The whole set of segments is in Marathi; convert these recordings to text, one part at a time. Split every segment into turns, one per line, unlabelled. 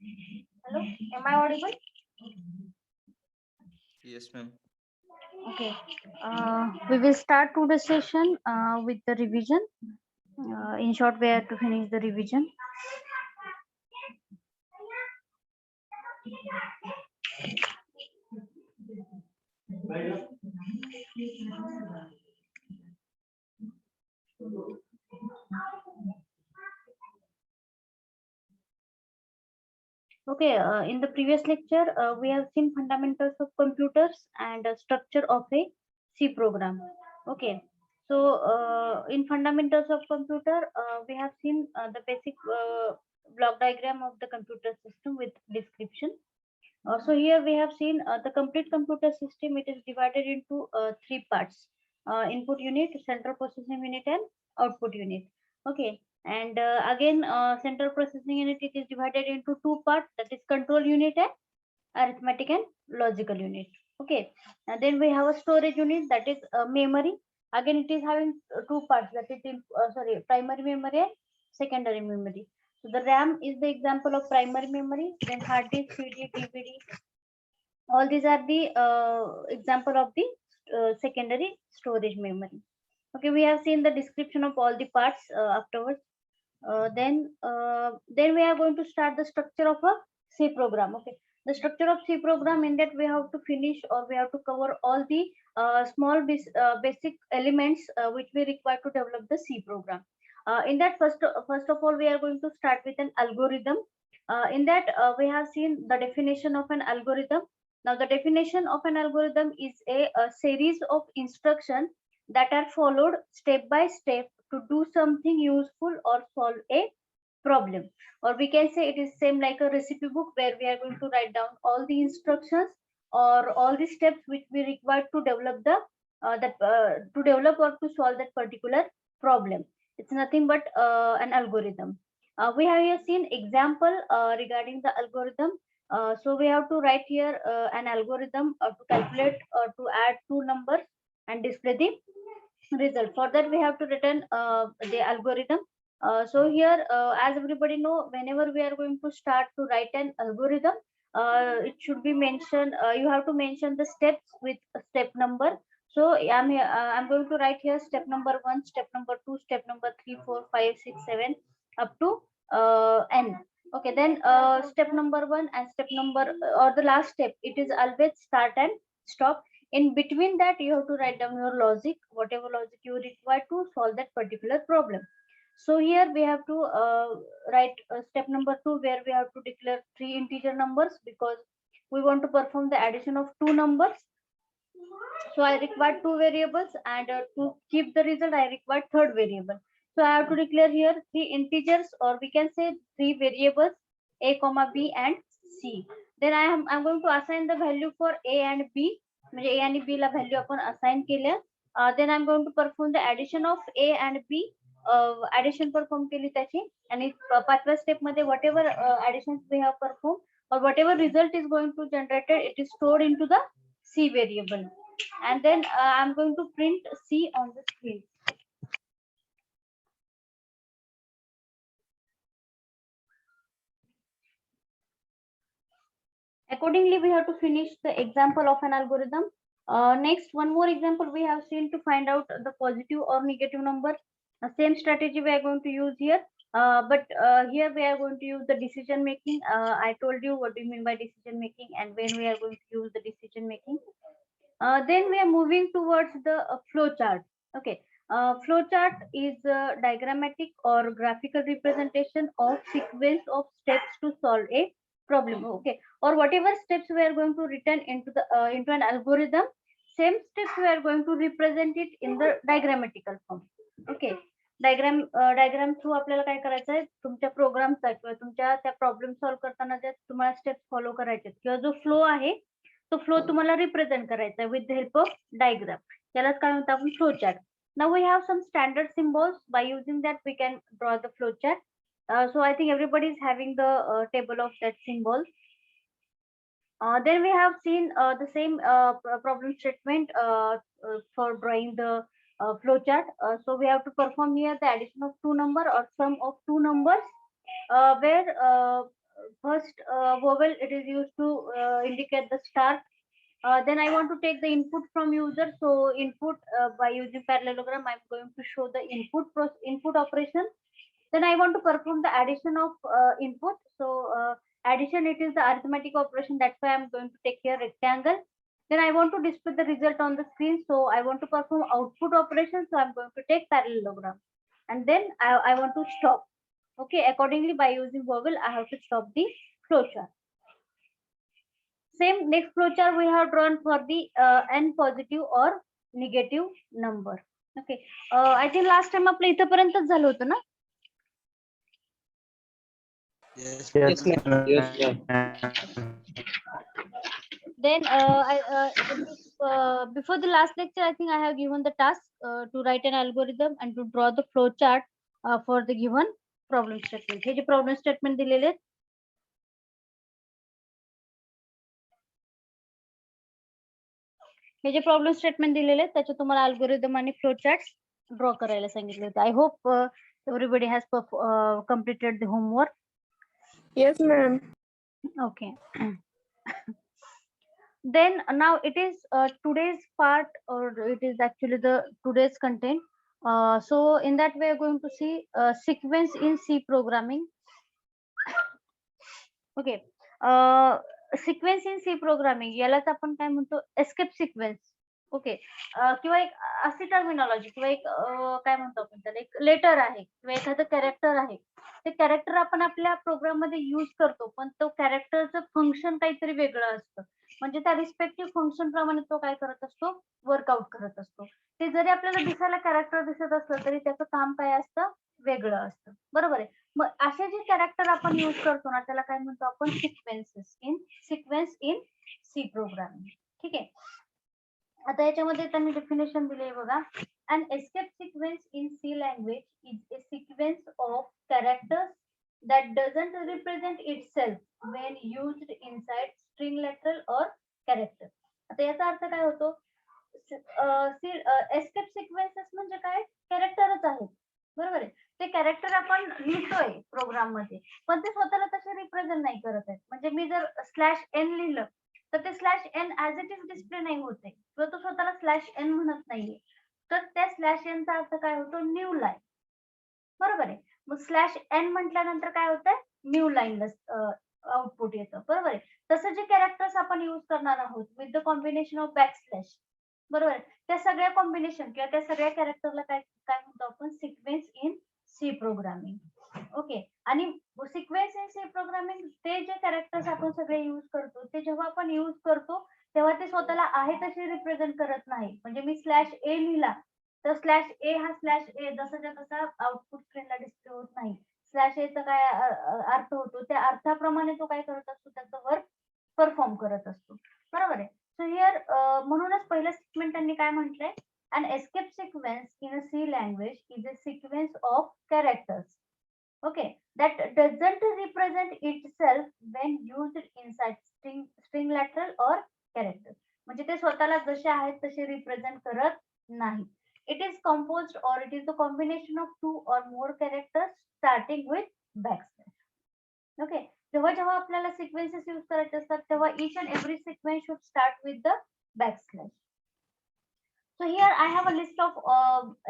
Hello, am I audible?
Yes, ma'am.
Okay. We will start today's session with the revision. In short, we have to finish the revision. Okay, in the previous lecture, we have seen fundamentals of computers and structure of a C program. Okay, so in fundamentals of computer, we have seen the basic block diagram of the computer system with description. So here we have seen the complete computer system. It is divided into three parts: input unit, central processing unit, and output unit. Okay, and again, central processing unit, it is divided into two parts, that is control unit and arithmetic and logical unit. Okay, and then we have a storage unit, that is memory. Again, it is having two parts, that is sorry, primary memory and secondary memory. So the RAM is the example of primary memory. Then hard disk, CD, DVD, all these are the example of the secondary storage memory. Okay, we have seen the description of all the parts afterwards. Then we are going to start the structure of a C program. Okay, the structure of C program, in that we have to finish, or we have to cover all the basic elements which we require to develop the C program. In that, first of all, we are going to start with an algorithm. In that, we have seen the definition of an algorithm. Now, the definition of an algorithm is a series of instructions that are followed step by step to do something useful or solve a problem. Or we can say it is same like a recipe book, where we are going to write down all the instructions or all the steps which we require to develop the to develop or to solve that particular problem. It's nothing but an algorithm. We have here seen example regarding the algorithm. So we have to write here an algorithm to calculate or to add two numbers and display the result. For that, we have to return the algorithm. So here, as everybody know, whenever we are going to start to write an algorithm, it should be mentioned. You have to mention the steps with a step number. So I'm going to write here step number one, step number two, step number three, four, five, six, seven, up to n. Okay, then step number one and step number or the last step, it is always start and stop. In between that, you have to write down your logic, whatever logic you require to solve that particular problem. So here we have to write step number two, where we have to declare three integer numbers, because we want to perform the addition of two numbers. So I require two variables, and to keep the result, I require third variable. So I have to declare here three integers, or we can say three variables, a comma b and c. Then I'm going to assign the value for a and b. म्हणजे a आणि b ला व्हॅल्यू आपण असाइन केल्या. Then I'm going to perform the addition of a and b. Addition perform केली त्याची, आणि पाचव्या स्टेप मध्ये whatever additions we have performed, or whatever result is going to generated, it is stored into the c variable. And then I'm going to print C on the screen. Accordingly, we have to finish the example of an algorithm. Next, one more example we have seen to find out the positive or negative number. Same strategy we are going to use here. But here we are going to use the decision making. I told you what do you mean by decision making and when we are going to use the decision making. Then we are moving towards the flow chart. Okay, flow chart is a diagrammatic or graphical representation of sequence of steps to solve a problem. Okay, or whatever steps we are going to return into the into an algorithm, same steps we are going to represent it in the diagrammatical form. Okay, diagram through आपल्याला काय करायचं आहे, तुमच्या प्रोग्रामचा किंवा तुमच्या त्या प्रॉब्लेम सॉल्व्ह करताना ज्या तुम्हाला स्टेप्स फॉलो करायचे किंवा जो फ्लो आहे, तो फ्लो तुम्हाला रिप्रेझेंट करायचा आहे with the help of diagram. यालाच काय म्हणतो आपण, flow chart. Now we have some standard symbols. By using that, we can draw the flow chart. So I think everybody is having the table of that symbol. Then we have seen the same problem statement for drawing the flow chart. So we have to perform here the addition of two number or sum of two numbers, where first vowel, it is used to indicate the start. Then I want to take the input from user. So input, by using parallelogram, I'm going to show the input operation. Then I want to perform the addition of input. So addition, it is the arithmetic operation. That's why I'm going to take here rectangle. Then I want to display the result on the screen. So I want to perform output operation. So I'm going to take parallelogram. And then I want to stop. Okay, accordingly, by using vowel, I have to stop the flowchart. Same next flowchart we have drawn for the n positive or negative number. Okay, I think last time आपलं इथपर्यंतच झालं होतं ना.
Yes,
Yes, ma'am.
yes, ma'am.
Then before the last lecture, I think I have given the task to write an algorithm and to draw the flow chart for the given problem statement. हे जे problem statement दिलेले आहेत, हे जे प्रॉब्लेम स्टेटमेंट दिलेले आहेत त्याचे तुम्हाला अल्गोरिदम आणि फ्लो चार्ट्स ड्रॉ करायला सांगितले होते. I hope everybody has completed the homework.
Yes, ma'am.
Okay. Then now it is today's part, or it is actually the today's content. So in that we are going to see sequence in C programming. Okay. Sequence in C programming यालाच आपण काय म्हणतो, एस्केप सिक्वेन्स. ओके, किंवा एक अशी टर्मिनॉलॉजी किंवा एक काय म्हणतो आपण त्याला, एक लेटर आहे किंवा एखादं कॅरेक्टर आहे, ते कॅरेक्टर आपण आपल्या प्रोग्राम मध्ये यूज करतो, पण तो कॅरेक्टरचं फंक्शन काहीतरी वेगळं असतं. म्हणजे त्या रिस्पेक्टिव्ह फंक्शन प्रमाणे तो काय करत असतो, वर्कआउट करत असतो. ते जरी आपल्याला दिसायला कॅरेक्टर दिसत असलं तरी त्याचं काम काय असतं, वेगळं असतं. बरोबर आहे. मग असे जे कॅरेक्टर आपण यूज करतो ना, त्याला काय म्हणतो आपण, सिक्वेन्स इन सी प्रोग्रामिंग. ठीक आहे. आता याच्यामध्ये त्यांनी डेफिनेशन दिले बघा. An escape sequence in C language is a sequence of characters that doesn't represent itself when used inside string literal or character. आता याचा अर्थ काय होतो, एस्केप सिक्वेन्सेस म्हणजे काय, कॅरेक्टरच आहेत. बरोबर आहे. ते कॅरेक्टर आपण लिहितोय प्रोग्राम मध्ये, पण ते स्वतःला तसे रिप्रेझेंट नाही करत आहेत. म्हणजे मी जर /n लिहिलं तर ते /n as it is display नाही होते, किंवा तो स्वतःला /n म्हणत नाहीये. तर त्या /n चा अर्थ काय होतो, न्यू लाईन. बरोबर आहे. मग /n म्हटल्यानंतर काय होतंय, न्यू लाईनला आउटपुट येतं. बरोबर आहे. तसं जे कॅरेक्टर्स आपण युज करणार आहोत with the combination of backslash, बरोबर आहे, त्या सगळ्या कॉम्बिनेशन किंवा त्या सगळ्या कॅरेक्टरला काय काय म्हणतो आपण, sequence in C programming. Okay. आणि सिक्वेन्स इन सी प्रोग्रामिंग, ते जे कॅरेक्टर्स आपण सगळे युज करतो, ते जेव्हा आपण युज करतो तेव्हा ते स्वतःला आहे तसे रिप्रेझेंट करत नाही. म्हणजे मी /a लिहिला तर /a हा /a जसाच्या तसा आउटपुट स्क्रीनला डिस्प्ले होत नाही. /a चा काय अर्थ होतो, त्या अर्थाप्रमाणे तो काय करत असतो, त्याचं वर्क परफॉर्म करत असतो. बरोबर आहे. सो हिअर म्हणूनच पहिल्या स्टेटमेंट त्यांनी काय म्हटलंय, an escape sequence in a C language is a sequence of characters, okay, that doesn't represent itself when used inside string literal or character. म्हणजे ते स्वतःला जसे आहेत तसे रिप्रेझेंट करत नाही. It is composed or it is the combination of 2 or more characters starting with backslash. Okay. जेव्हा जेव्हा आपल्याला सिक्वेन्सेस यूज करायचे असतात तेव्हा each and every sequence should start with the backslash. So here I have a list of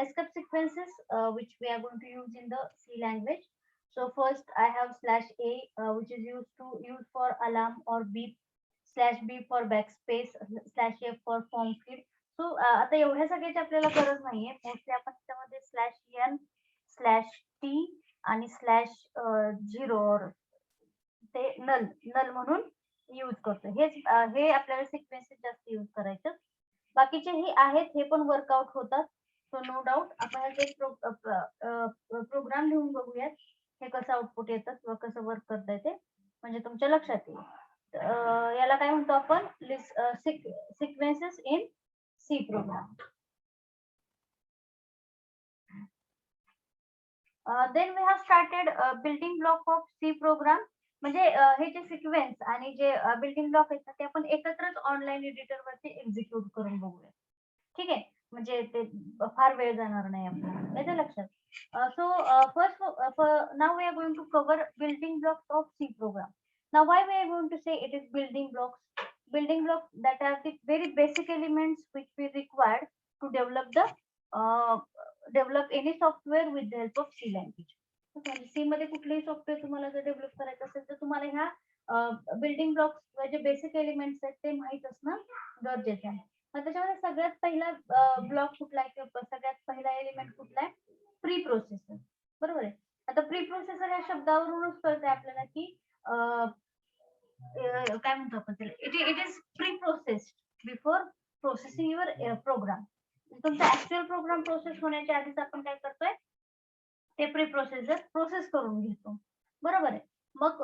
escape sequences which we are going to use in the C language. So first I have /a which is used for alarm or beep, /b for backspace, /f for form field. So आता एवढ्या सगळ्याची आपल्याला गरज नाहीये. मोस्टली आपण त्यामध्ये /n/t आणि /0 ते नल म्हणून यूज करतो. हे आपल्याला सिक्वेन्सेस जास्त यूज करायचे. बाकीचे हे आहेत, हे पण वर्कआउट होतात. सो नो डाऊट आपण एक प्रोग्राम लिहून बघूयात हे कसं आउटपुट येतं किंवा कसं वर्क करता येते, म्हणजे तुमच्या लक्षात येईल. याला काय म्हणतो आपण, sequences in C program. Then we have started building block of C program. म्हणजे हे जे सिक्वेन्स आणि जे बिल्डिंग ब्लॉक आहेत ते आपण एकत्रच ऑनलाईन एडिटर वरती एक्झिक्यूट करून बघूया. ठीक आहे. म्हणजे ते फार वेळ जाणार नाही आपला, येते लक्षात. So first now we are going to cover building blocks of C program. Now why we are going to say it is building blocks? Building blocks that are the very basic elements which we required to develop any software with the help of C language. C मध्ये कुठलेही सॉफ्टवेअर तुम्हाला जर डेव्हलप करायचं असेल तर तुम्हाला ह्या बिल्डिंग ब्लॉक्स जे बेसिक एलिमेंट्स आहेत ते माहित असणं गरजेचं आहे. मग त्याच्यामध्ये सगळ्यात पहिला ब्लॉक कुठला आहे किंवा सगळ्यात पहिला एलिमेंट कुठला आहे? Pre processor. बरोबर आहे. आता प्री प्रोसेसर या शब्दावरूनच कळतंय आपल्याला की काय म्हणतो आपण त्याला, it is preprocessed before processing your program. तुमचा ऍक्च्युअल प्रोग्राम प्रोसेस होण्याच्या आधीच आपण काय करतोय, ते प्री प्रोसेसर प्रोसेस करून घेतो. बरोबर आहे. मग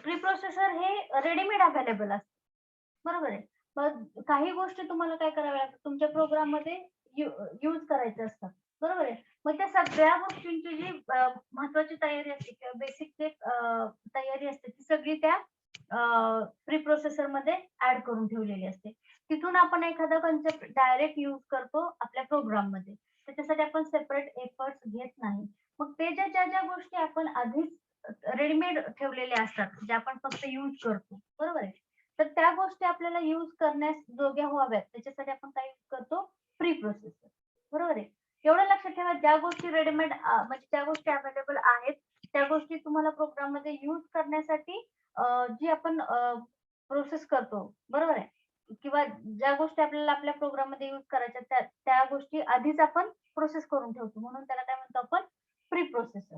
प्री प्रोसेसर हे रेडीमेड अवेलेबल असतं. बरोबर आहे. मग काही गोष्टी तुम्हाला काय कराव्या लागतात, तुमच्या प्रोग्राम मध्ये यूज करायचे असतात. बरोबर आहे. मग त्या सगळ्या गोष्टींची जी महत्वाची तयारी असते किंवा बेसिक जे तयारी असते ती सगळी त्या प्री प्रोसेसर मध्ये ऍड करून ठेवलेली असते. तिथून आपण एखादा कन्सेप्ट डायरेक्ट यूज करतो आपल्या प्रोग्राम मध्ये. त्याच्यासाठी आपण सेपरेट एफर्ट्स घेत नाही. मग ते ज्या ज्या गोष्टी आपण आधीच रेडीमेड ठेवलेल्या असतात ज्या आपण फक्त यूज करतो. बरोबर आहे. तर त्या गोष्टी आपल्याला यूज करण्यास योग्य व्हाव्यात त्याच्यासाठी आपण काय यूज करतो, प्री प्रोसेसर. बरोबर आहे. एवढं लक्षात ठेवा, ज्या गोष्टी रेडीमेड म्हणजे ज्या गोष्टी अवेलेबल आहेत त्या गोष्टी तुम्हाला प्रोग्राम मध्ये यूज करण्यासाठी जी आपण प्रोसेस करतो. बरोबर आहे. किंवा ज्या गोष्टी आपल्याला आपल्या प्रोग्राम मध्ये यूज करायच्या त्या गोष्टी आधीच आपण प्रोसेस करून ठेवतो, म्हणून त्याला काय म्हणतो आपण, प्री प्रोसेसर.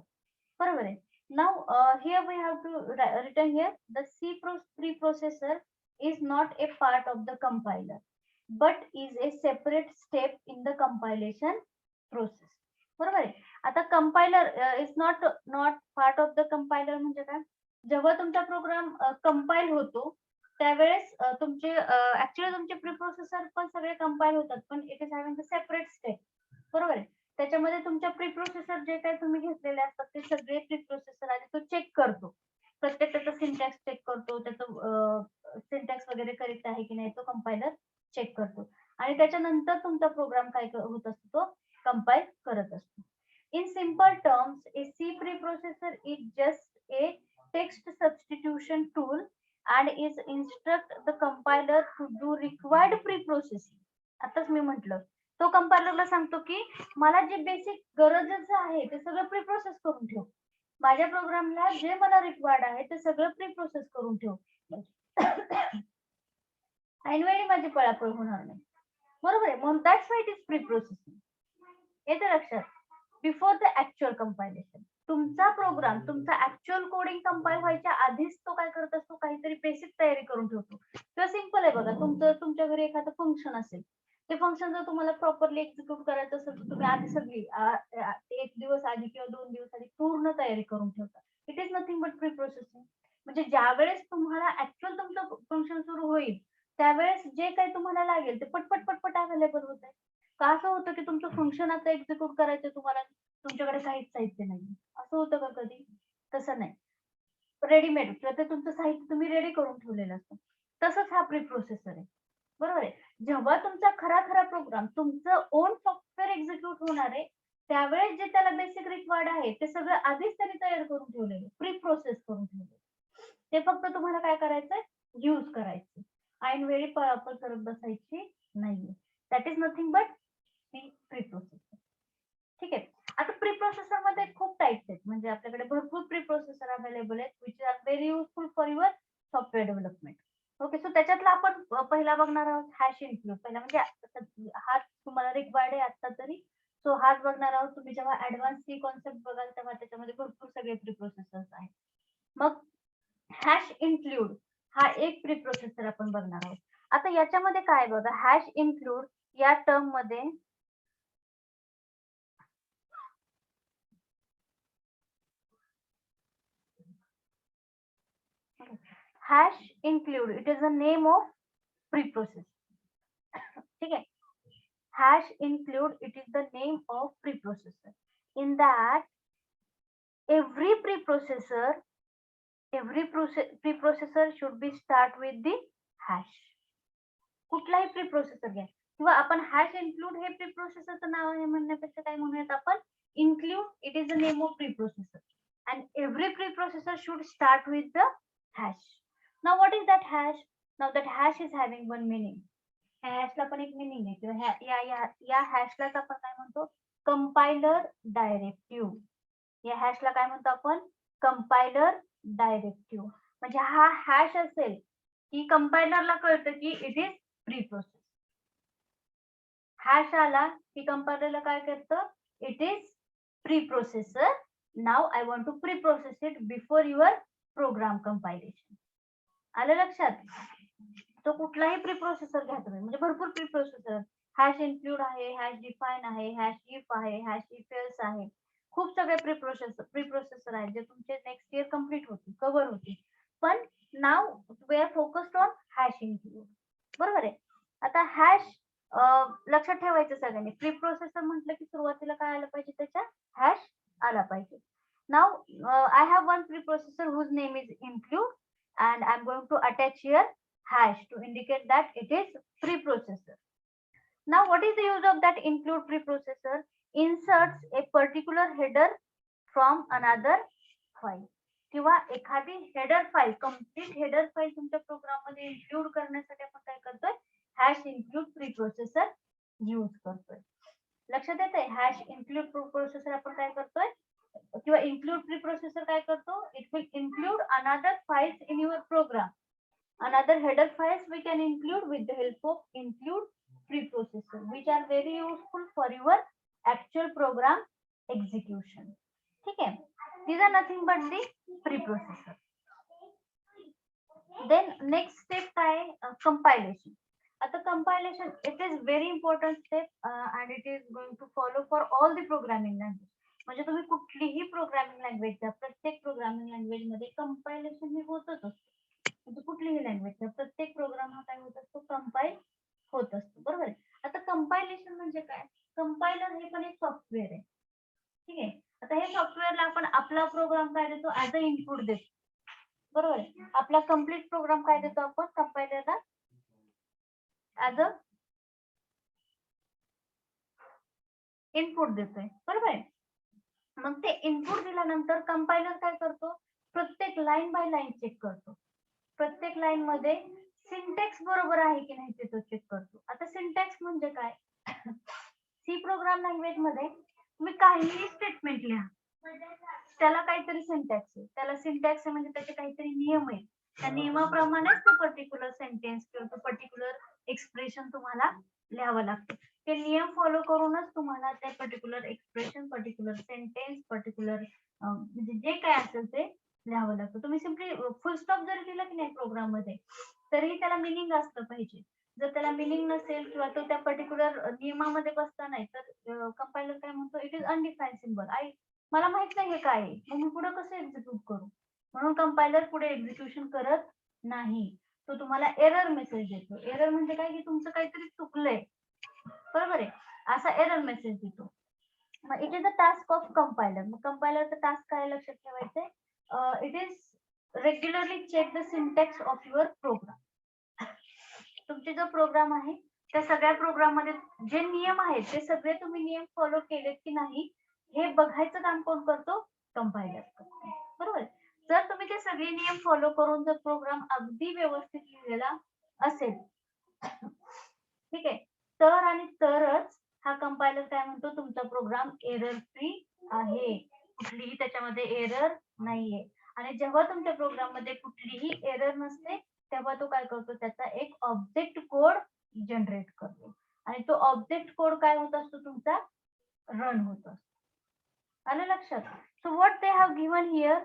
बरोबर आहे. Now here we have to return here the C preprocessor is not a part of the compiler but is a separate step in the compilation process. बरोबर आहे. आता compiler is not part of the compiler म्हणजे काय, जेव्हा तुमचा प्रोग्राम कंपाईल होतो त्यावेळेस तुमचे ऍक्च्युअली तुमचे प्रीप्रोसेसर पण सगळे कंपाईल होतात, पण it is having a separate step. बरोबर आहे. त्याच्यामध्ये तुमच्या प्रीप्रोसेसर जे काही तुम्ही घेतलेले असतात ते सगळे प्रीप्रोसेसर आधी तो चेक करतो. प्रत्येक त्याचा सिंटॅक्स चेक करतो, त्याचं सिंटॅक्स वगैरे करेक्ट आहे की नाही तो कंपायलर चेक करतो आणि त्याच्यानंतर तुमचा प्रोग्राम काय होत असतो, तो कंपाईल करत असतो. In simple terms a C preprocessor is just a text substitution tool and is instruct the compiler to do required pre-processing. आताच मी म्हटलं, तो कंपायलरला सांगतो की मला जे बेसिक गरजेचं आहे ते सगळं प्री प्रोसेस करून ठेव. माझ्या प्रोग्रामला जे मला रिक्वायर्ड आहे ते सगळं प्री प्रोसेस करून ठेव. ऐनवेळी माझी पळापळ होणार नाही. बरोबर आहे. म्हणून that's why it is preprocessing. येते लक्षात. बिफोर द ऍक्च्युअल कंपायलेशन तुमचा प्रोग्राम, तुमचा ऍक्च्युअल कोडिंग कंपाईल व्हायच्या आधीच तो काय करत असतो, काहीतरी बेसिक तयारी करून ठेवतो. किंवा सिंपल आहे बघा, तुमच्या घरी एखादं फंक्शन असेल, ते फंक्शन जर तुम्हाला प्रॉपरली एक्झिक्यूट करायचं असेल तर तुम्ही आधी सगळी 1 दिवस आधी किंवा 2 दिवस आधी पूर्ण तयारी करून ठेवता. It is nothing but pre processing. म्हणजे ज्या वेळेस तुम्हाला ऍक्च्युअल तुमचं फंक्शन सुरू होईल त्यावेळेस जे काही तुम्हाला लागेल ते पटपट पटपट अवेलेबल होत आहे. का असं होतं की तुमचं फंक्शन आता एक्झिक्यूट करायचं तुम्हाला, तुमच्याकडे काहीच साहित्य नाही, असं होतं का कधी? तसं नाही. रेडीमेड किंवा ते तुमचं साहित्य तुम्ही रेडी करून ठेवलेलं असतं. तसंच हा प्री प्रोसेसर आहे. बरोबर आहे. जेव्हा तुमचा खरा प्रोग्राम, तुमचं ओन सॉफ्टवेअर एक्झिक्यूट होणार आहे त्यावेळेस जे त्याला बेसिक रिक्वायर्ड आहे ते सगळं आधीच त्यांनी तयार करून ठेवलेलं, प्री प्रोसेस करून ठेवलेलं. ते फक्त तुम्हाला काय करायचंय, यूज करायचं. ऐनवेळी पळापळ करत बसायची नाहीये. That is nothing but pre processor. ठीक आहे. आता प्री प्रोसेसर मध्ये खूप टाइप्स आहेत, म्हणजे आपल्याकडे भरपूर प्री प्रोसेसर अवेलेबल आहेत which are very useful for your software development. Okay. So त्याच्यातला आपण पहिला बघणार आहोत हॅश इन्क्लूड. पहिला म्हणजे हाच तुम्हाला रिक्वायर्ड आहे आता तरी, सो हाच बघणार आहोत. तुम्ही जेव्हा ऍडव्हान्स सी कॉन्सेप्ट बघाल तेव्हा त्याच्यामध्ये भरपूर सगळे प्री प्रोसेसर्स आहेत. मग हॅश इन्क्लूड हा एक प्री प्रोसेसर आपण बघणार आहोत. आता याच्यामध्ये काय बघा, हॅश इन्क्लूड या टर्म मध्ये hash include, it is the name of preprocessor. ठीक है. Hash include, it is the name of preprocessor. In that every preprocessor should be start with the hash. कुठलाही प्रीप्रोसेसर घ्या, किंवा आपण हॅश इन्क्लूड हे प्रीप्रोसेसरचं नाव आहे म्हणण्यापेक्षा काय म्हणूयात आपण include. It is the name of preprocessor and every preprocessor should start with the hash. Now what is that hash? Now that hash is having one meaning. हॅशला पण एक मिनिंग आहे किंवा या हॅशलाच आपण काय म्हणतो कंपायलर डायरेक्टिव्ह. या हॅशला काय म्हणतो आपण कंपायलर डायरेक्टिव्ह. म्हणजे हा हॅश असेल की कंपायलरला कळतं की इट इज प्रीप्रोसेस. हॅश आला की कंपायलरला काय करतं it is preprocessor. Now I want to preprocess it before your program compilation. आलं लक्षात? तो कुठलाही प्रीप्रोसेसर घ्या तुम्ही, म्हणजे भरपूर प्रीप्रोसेसर हॅश इन्क्लूड आहे, हॅश डिफाइन आहे, हॅश इफ आहे, हॅश इफ एल्स आहे, खूप सगळे प्रीप्रोसेसर आहेत जे तुमचे नेक्स्ट इयर कम्प्लीट होतील, कव्हर होतील. पण now we are focused on hash include. बरोबर आहे. आता हॅश लक्षात ठेवायचं सगळ्यांनी. प्रीप्रोसेसर म्हटलं की सुरुवातीला काय आलं पाहिजे त्याच्या हॅश आला पाहिजे. Now I have one preprocessor whose name is include and I'm going to attach here hash to indicate that it is preprocessor. Now what is the use of that include preprocessor? Inserts a particular header from another file. किंवा एखादी header file, complete header file तुमच्या प्रोग्राम मध्ये इन्क्लूड करण्यासाठी आपण काय करतोय हॅश इन्क्लूड प्रीप्रोसेसर यूज करतोय. लक्षात येतंय? हॅश इन्क्लूड प्रीप्रोसेसर आपण काय करतोय किंवा इन्क्लूड प्रीप्रोसेसर काय करतो it will include another files in your program. Another header files we can include with the help of include preprocessor which are very useful for your actual program execution. ठीक आहे. these are nothing but the preprocessor. Then next step काय compilation. आता compilation it is very important step and it is going to follow for all the programming language. म्हणजे तुम्ही कुठलीही प्रोग्रामिंग लँग्वेज द्या, प्रत्येक प्रोग्रामिंग लँग्वेज मध्ये कंपायलेशन हे होतच असतं. म्हणजे कुठलीही लँग्वेज द्या, प्रत्येक प्रोग्राम हा काय होत असतो कंपाईल होत असतो. बरोबर आहे. आता कंपायलेशन म्हणजे काय? कंपायलर हे पण एक सॉफ्टवेअर आहे. ठीक आहे. आता हे सॉफ्टवेअरला आपण आपला प्रोग्राम काय देतो ऍज अ इनपुट देतो. बरोबर आहे. आपला कम्प्लीट प्रोग्राम काय देतो आपण कंपायलरला ऍज अ इनपुट देतोय. बरोबर आहे. मग ते इनपुट दिल्यानंतर कंपायलर काय करतो प्रत्येक लाईन बाय लाईन चेक करतो. प्रत्येक लाईन मध्ये सिंटॅक्स बरोबर आहे की नाही ते तो चेक करतो. आता सिंटॅक्स म्हणजे काय? सी प्रोग्राम लँग्वेज मध्ये तुम्ही काहीही स्टेटमेंट लिहा, त्याला काहीतरी सिंटॅक्स आहे. त्याला सिंटॅक्स म्हणजे त्याचे काहीतरी नियम आहेत. त्या नियमाप्रमाणेच ते पर्टिक्युलर सेंटेन्स किंवा पर्टिक्युलर एक्सप्रेशन तुम्हाला लिहावं लागतं. ते नियम फॉलो करूनच तुम्हाला ते particular expression, particular sentence, particular म्हणजे जे काय असेल ते लिहावं लागतं. तुम्ही सिम्पली फुल स्टॉप जरी दिला की नाही प्रोग्राम मध्ये तरी त्याला मिनिंग असलं पाहिजे. जर त्याला मिनिंग नसेल किंवा तो त्या पर्टिक्युलर नियमामध्ये बसला नाही तर कंपायलर काय म्हणतो इट इज अनडिफाईन्ड सिम्बॉल. मला माहित नाही हे काय आहे, मग मी पुढे कसं एक्झिक्यूट करू? म्हणून कंपायलर पुढे एक्झिक्युशन करत नाही. तो तुम्हाला एरर मेसेज देतो. एरर म्हणजे काय की तुमचं काहीतरी चुकलंय. बरोबर आहे. असा एरर मेसेज देतो. मग it is a task of compiler. मग कंपायलरचा टास्क काय लक्षात ठेवायचंय? It is regularly check the syntax of your program. तुमचे जो प्रोग्राम आहे त्या सगळ्या प्रोग्राम मध्ये जे नियम आहेत ते सगळे तुम्ही नियम फॉलो केलेत की नाही हे बघायचं काम कोण करतो? कंपायलर करतो. बरोबर. जर तुम्ही ते सगळे नियम फॉलो करून जर प्रोग्राम अगदी व्यवस्थित लिहिलेला असेल ठीक आहे तर आणि तरच हा कंपायलर काय म्हणतो तुमचा प्रोग्राम एरर फ्री आहे, कुठलीही त्याच्यामध्ये एरर नाहीये. आणि जेव्हा तुमच्या प्रोग्राम मध्ये कुठलीही एरर नसते तेव्हा तो काय करतो त्याचा एक ऑब्जेक्ट कोड जनरेट करतो आणि तो ऑब्जेक्ट कोड काय होत असतो तुमचा रन होत असतो. आलं लक्षात? So what they have given here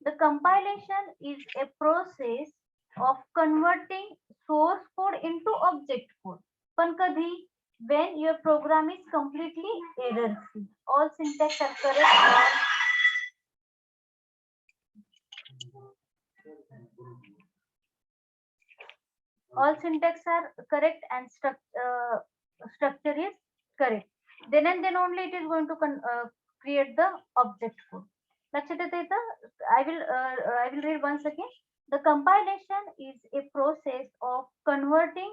the compilation is a process of converting source code into object code. पण कधी? when your program is completely error free, all syntax are correct, all syntax are correct and structure is correct, then and then only it is going to create the object code. लक्षात येतं? I will read once again. The compilation is a process of converting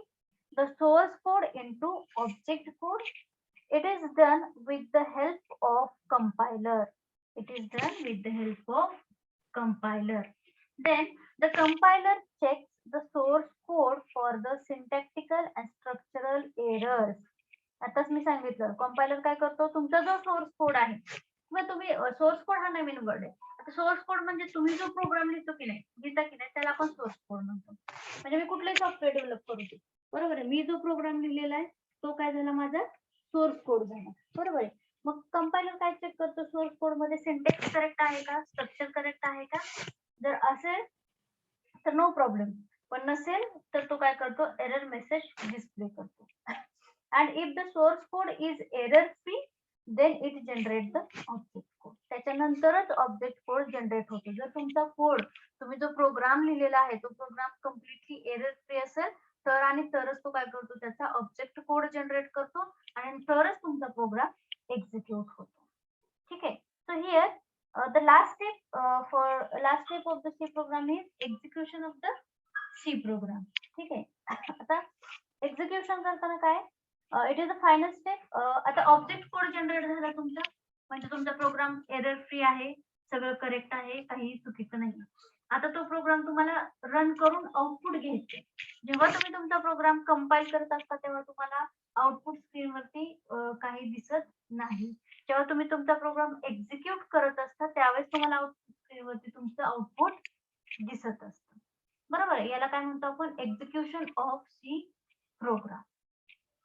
the source code into object code. It is done with the help of compiler. It is done with the help of compiler. Then the compiler checks the source code for the syntactical and structural errors. आताच मी सांगितलं कंपायलर काय करतो, तुमचा जो सोर्स कोड आहे मग तुम्ही सोर्स कोड हा नवीन वर्ड आहे. आता सोर्स कोड म्हणजे तुम्ही जो प्रोग्राम लिहिता की नाही त्याला आपण सोर्स कोड म्हणतो. म्हणजे मी कुठलंही सॉफ्टवेअर डेव्हलप करतो बरोबर आहे, मी जो प्रोग्राम लिहिलेला आहे तो काय झाला माझा सोर्स कोड झाला बरोबर आहे. मग कंपायलर काय चेक करतो, सोर्स कोड मध्ये सिंटॅक्स करेक्ट आहे का, स्ट्रक्चर करेक्ट आहे का. जर असेल तर नो प्रॉब्लेम, पण नसेल तर तो काय करतो एरर मेसेज डिस्प्ले करतो. and if the source code is error free then it generates the object code. त्याच्यानंतरच ऑब्जेक्ट कोड जनरेट होतो. जर तुमचा कोड तुम्ही जो प्रोग्राम लिहिलेला आहे तो प्रोग्राम कम्प्लिटली एरर फ्री असेल तर आणि तरच तो काय करतो त्याचा ऑब्जेक्ट कोड जनरेट करतो आणि तरच तुमचा प्रोग्राम एक्झिक्यूट होतो. ठीक आहे. So here the last step of the C program is execution of the C program. ठीक आहे. आता एक्झिक्युशन करताना काय it is the final step. आता ऑब्जेक्ट कोड जनरेट झाला तुमचा म्हणजे तुमचा प्रोग्राम एरर फ्री आहे, सगळं करेक्ट आहे, काही चुकीचं नाही. आता तो प्रोग्राम तुम्हाला रन करून आउटपुट घ्यायचे. जेव्हा तुम्ही तुमचा प्रोग्राम कंपाईल करत असता तेव्हा तुम्हाला आउटपुट स्क्रीनवरती काही दिसत नाही. जेव्हा तुम्ही तुमचा प्रोग्राम एक्झिक्यूट करत असता त्यावेळेस तुम्हाला आउटपुट स्क्रीनवरती तुमचं आउटपुट दिसत असतं बरोबर. याला काय म्हणतो आपण execution of C program.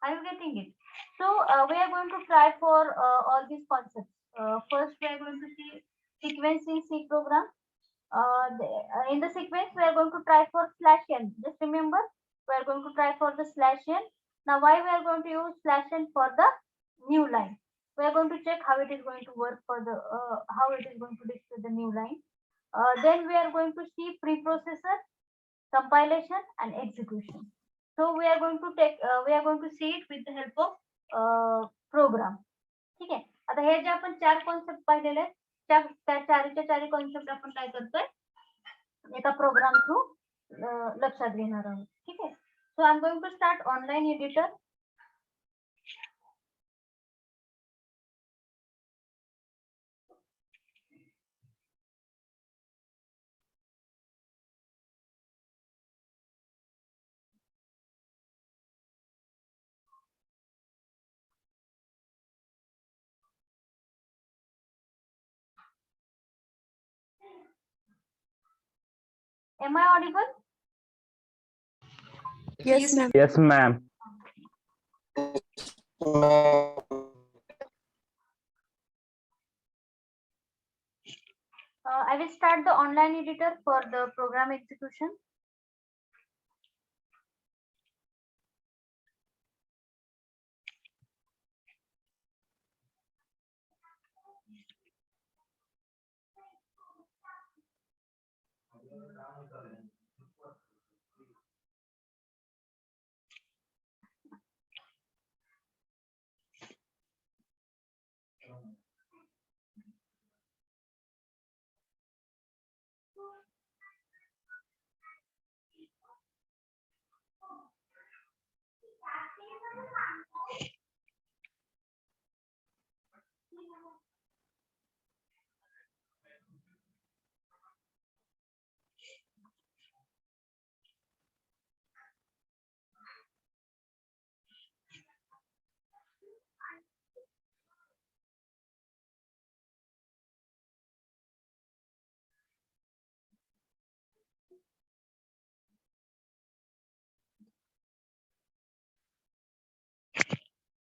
Are you getting it? So we are going to try for all these concepts. First, we are going to see sequencing C program. In the sequence, we are going to try for /n. Just remember, we are going to try for the /n. Now, why we are going to use /n for the new line? We are going to check how it is going to work for the how it is going to display the new line. Then we are going to see preprocessor, compilation, and execution. So we are going to see it with the help of program. ठीक आहे. आता हे जे आपण चार कॉन्सेप्ट पाहिलेले आहेत त्या चारी कॉन्सेप्ट आपण काय करतोय एका प्रोग्राम थ्रू लक्षात घेणार आहोत. ठीक आहे. So I am going to start online editor. Am I audible?
Yes, ma'am.
Yes, ma'am.
I will start the online editor for the program execution.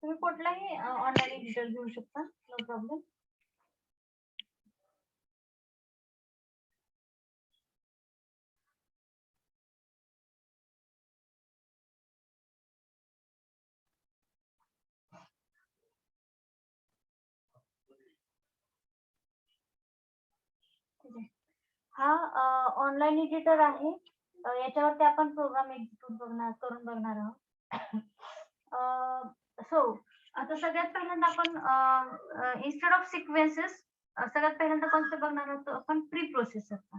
तुम्ही कुठलाही ऑनलाईन एडिटर घेऊ शकता, नो प्रॉब्लेम. हा ऑनलाईन एडिटर आहे. याच्यावरती आपण प्रोग्राम एक्झिक्यूट करून बघणार आहोत. सो आता सगळ्यात पहिल्यांदा आपण इन्स्टेड ऑफ सिक्वेन्सेस सगळ्यात पहिल्यांदा कॉन्सेप्ट बघणार आहोत आपण प्री प्रोसेसरचा.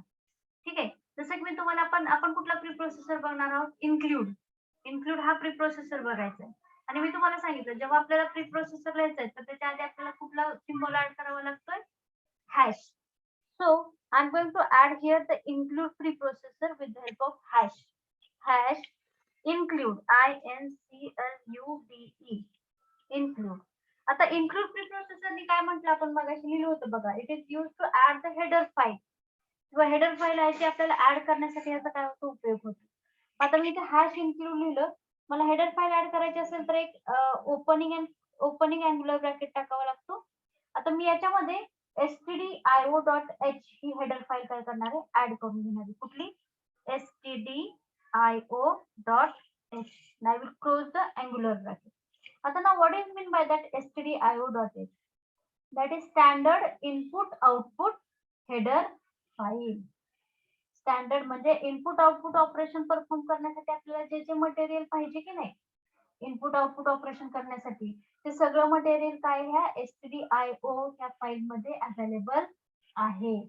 ठीक आहे. जसं की मी तुम्हाला आपण कुठला प्री प्रोसेसर बघणार आहोत, इन्क्लूड हा प्री प्रोसेसर बघायचा आहे. आणि मी तुम्हाला सांगितलं जेव्हा आपल्याला प्री प्रोसेसर लिहायचं आहे तर त्याच्या आधी आपल्याला कुठला सिम्बॉल ऍड करावा लागतोय, hash. So I'm going to add here the include preprocessor with the help of hash. Hash include, INCLUDE, include. आता include preprocessor नि काय म्हटलं आपण मगाशी लिहिलं होतं बघा, it is used to add the header file. किंवा हेडर फाईल आहे ती आपल्याला ऍड करण्यासाठी याचा काय होतो, उपयोग होतो. आता मी इथे हॅश इन्क्लूड लिहिलं, मला हेडर फाईल ऍड करायची असेल तर एक ओपनिंग अँग्युलर ब्रॅकेट टाकावा लागतो. आता मी याच्यामध्ये stdio.h ही हेडर फाईल काय करणार आहे, ऍड करून घेणार आहे. कुठली, stdio.h. I will close the angular bracket. आता now what is mean by that stdio.h? That is standard input output header file. Standard म्हणजे इनपुट आउटपुट ऑपरेशन परफॉर्म करण्यासाठी आपल्याला जे जे मटेरियल पाहिजे की नाही, इनपुट आउटपुट ऑपरेशन करण्यासाठी ते सगळं मटेरियल काय ह्या stdio ह्या फाईल मध्ये अवेलेबल आहे.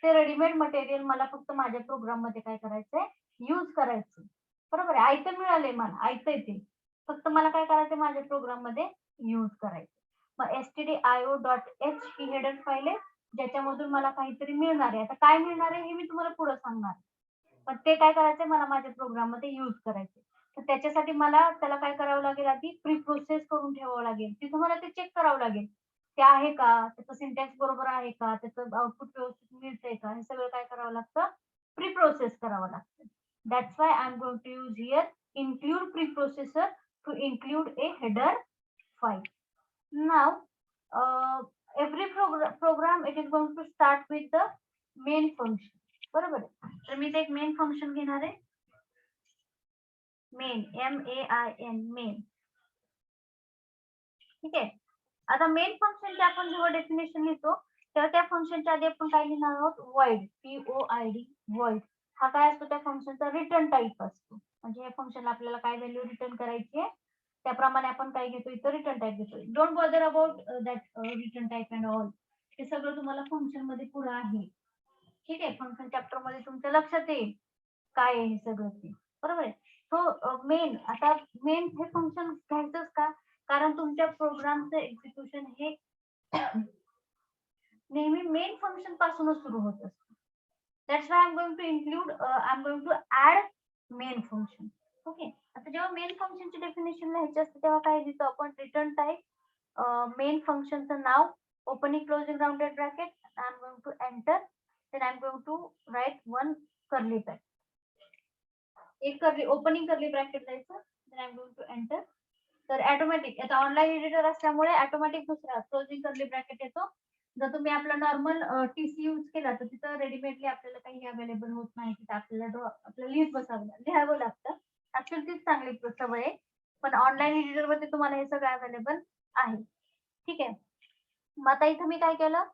ते रेडीमेड मटेरियल मला फक्त माझ्या प्रोग्राम मध्ये काय करायचंय, यूज करायचं. बरोबर आहे, आयतं मिळालंय मला, आयतं येते, फक्त मला काय करायचं, माझ्या प्रोग्राम मध्ये यूज करायचं. मग stdio.h ही हेडर फाईल आहे ज्याच्यामधून मला काहीतरी मिळणार आहे. आता काय मिळणार आहे हे मी तुम्हाला पुढे सांगणार, पण ते काय करायचंय, मला माझ्या प्रोग्राम मध्ये यूज करायचे. तर त्याच्यासाठी मला त्याला काय करावं लागेल, आधी प्री प्रोसेस करून ठेवावं लागेल. तिथं मला ते चेक करावं लागेल ते आहे का, त्याचं सिंटॅक्स बरोबर आहे का, त्याचं आउटपुट व्यवस्थित मिळतंय का, हे सगळं काय करावं लागतं, प्री प्रोसेस करावं लागतं. That's why I am going to use here include preprocessor to include a header file. Now every program it is going to start with the main function. बरोबर आहे, तर मी ते एक मेन फंक्शन घेणार आहे, मेन, MAIN, मेन. ठीक आहे. आता मेन फंक्शनचे आपण जेव्हा डेफिनेशन लिहितो तेव्हा त्या फंक्शनच्या आधी आपण काय लिहिणार आहोत, void, POID, void. हा काय असतो, त्या फंक्शनचा रिटर्न टाईप असतो. म्हणजे या फंक्शनला आपल्याला काय व्हॅल्यू रिटर्न करायची आहे त्याप्रमाणे आपण काय घेतो, इथं रिटर्न टाईप घेतो. Don't bother about that return type and all, हे सगळं तुम्हाला फंक्शन मध्ये पुढे आहे. ठीक आहे, फंक्शन चॅप्टर मध्ये तुमच्या लक्षात येईल काय आहे हे सगळं ते. बरोबर आहे. सो मेन, आता मेन हे फंक्शन घ्यायचंच का, कारण तुमच्या प्रोग्रामचं एक्झिक्युशन हे नेहमी मेन फंक्शन पासूनच सुरू होत असतं. That's why I am going to add main function. Okay. आता जेव्हा मेन फंक्शनची डेफिनेशन लिहायची असते तेव्हा काय लिहितो आपण, रिटर्न टाईप, मेन फंक्शनचं नाव, opening closing rounded bracket, I am going to enter, then I'm going to write one curly bracket. एक curly opening curly bracket द्यायचं, then I'm going to enter. तर ऑटोमॅटिक, आता ऑनलाईन एडिटर असल्यामुळे ऑटोमॅटिक दुसरा क्लोजिंग कर्ली ब्रॅकेट येतो. जर तुम्ही आपला नॉर्मल टीसी यूज केला तर तिथं रेडीमेडली आपल्याला काही अवेलेबल होत नाही, तिथं आपल्याला लिहावं लागतं. ऍक्च्युअली तीच चांगली सवय आहे, पण ऑनलाईन एडिटर वरती तुम्हाला हे सगळं अवेलेबल आहे. ठीक आहे. मग आता इथं मी काय केलं,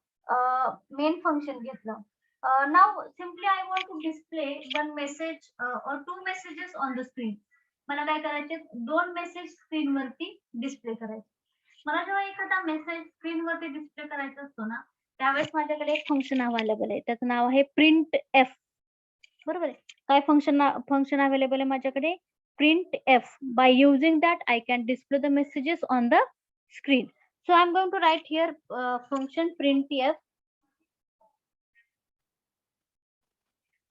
मेन फंक्शन घेतलं. Now simply I want to display one message और 2 मेसेजेस ऑन द स्क्रीन. मला काय करायचे, 2 मेसेज स्क्रीन वरती डिस्प्ले करायचे. मला जेव्हा एखादा मेसेज स्क्रीन वरती डिस्प्ले करायचा असतो ना, त्यावेळेस माझ्याकडे एक फंक्शन अवेलेबल आहे, त्याचं नाव आहे प्रिंट एफ. बरोबर आहे. काय फंक्शन अवेलेबल आहे माझ्याकडे, print F. By using that I can display the messages on the screen. So I'm going to write here function printf.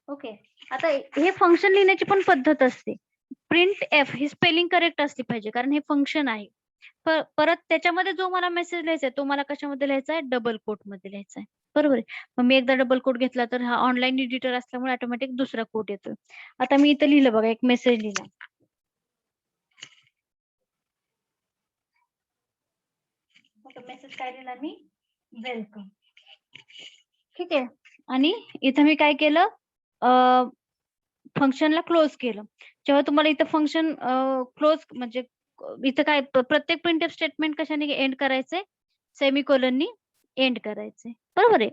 Okay. आता हे फंक्शन लिहिण्याची पण पद्धत असते. प्रिंट एफ ही स्पेलिंग करेक्ट असली पाहिजे कारण हे फंक्शन आहे. परत त्याच्यामध्ये जो मला मेसेज लिहायचा आहे तो मला कशामध्ये लिहायचा आहे, डबल कोट मध्ये लिहायचा आहे. बरोबर आहे. मग मी एकदा डबल कोट घेतला तर हा ऑनलाईन एडिटर असल्यामुळे ऑटोमॅटिक दुसरा कोट येतो. आता मी इथं लिहिलं बघा, एक मेसेज लिहिला. मेसेज काय लिहिला मी, वेलकम. ठीक आहे. आणि इथं मी काय केलं, फंक्शनला क्लोज केलं. जेव्हा तुम्हाला इथं फंक्शन क्लोज म्हणजे इथं काय, प्रत्येक प्रिंटफ स्टेटमेंट कशाने एंड करायचंय, सेमीकोलननी एंड करायचंय. बरोबर आहे.